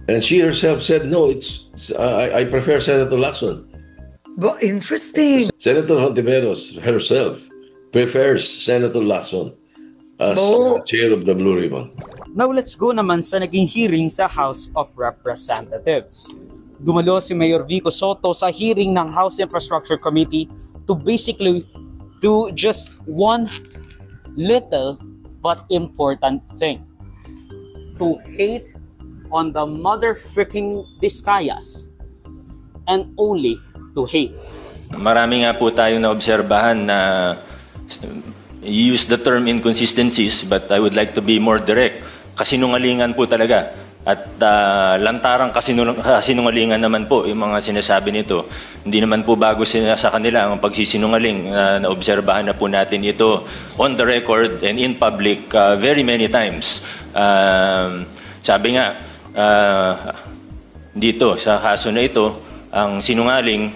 And she herself said, no, I prefer Senator Lacson. But interesting. Senator Hontiveros herself prefers Senator Lacson as chair of the Blue Ribbon. Now let's go naman sa naging hearing sa House of Representatives. Dumalo si Mayor Vico Soto sa hearing ng House Infrastructure Committee to basically do just one little but important thing. To hate on the mother-freaking Vizcayas and only to hate. Marami nga po tayong naobserbahan na use the term inconsistencies, but I would like to be more direct. Kasinungalingan po talaga. At lantarang kasinungalingan naman po yung mga sinasabi nito. Hindi naman po bago sa kanila ang pagsisinungaling. Naobserbahan na po natin ito on the record and in public very many times. Sabi nga, dito sa kaso na ito, ang sinungaling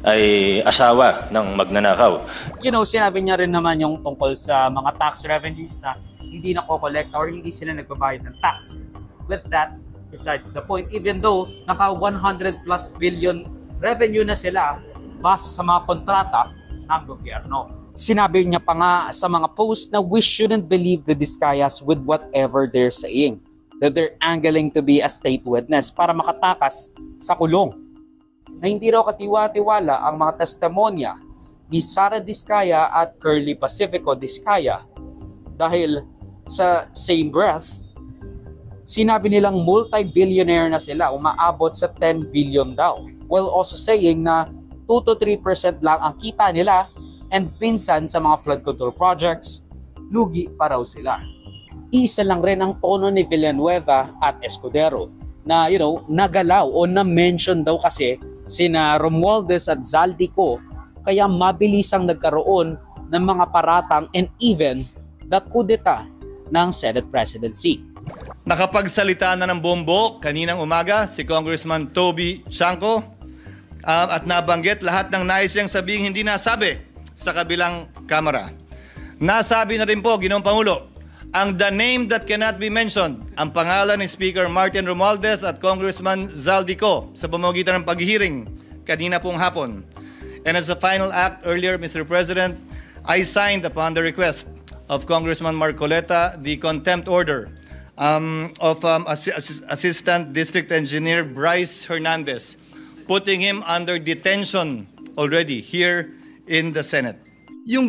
ay asawa ng magnanakaw. You know, sinabi niya rin naman yung tungkol sa mga tax revenues na hindi nako-collect or hindi sila nagbabayad ng tax. But that's besides the point. Even though naka 100 plus billion revenue na sila base sa mga kontrata ng gobyerno. Sinabi niya pa nga sa mga posts na we shouldn't believe the Vizcayas with whatever they're saying. That they're angling to be a state witness para makatakas sa kulong. Na hindi raw katiwa-tiwala ang mga testimonya ni Sara Diskaya at Curly Pacifico Diskaya dahil sa same breath, sinabi nilang multi-billionaire na sila, umaabot sa 10 billion daw. While also saying na 2 to 3% lang ang kita nila and pinsan sa mga flood control projects, lugi pa raw sila. Isa lang rin ang tono ni Villanueva at Escudero na nagalaw o na-mention daw kasi sina Romualdez at Zaldico kaya mabilisang nagkaroon ng mga paratang and even the kudeta ng Senate presidency. Nakapagsalita na ng bombo kaninang umaga si Congressman Toby Shanco at nabanggit lahat ng nais niyang sabihin hindi nasabi sa kabilang kamera. Nasabi na rin po, Ginoong Pangulo, ang the name that cannot be mentioned, ang pangalan ni Speaker Martin Romualdez at Congressman Zaldico sa pamamagitan ng paghihiring kanina pong hapon. And as a final act earlier, Mr. President, I signed upon the request of Congressman Marcoleta the contempt order of Assistant District Engineer Bryce Hernandez, putting him under detention already here in the Senate. Yung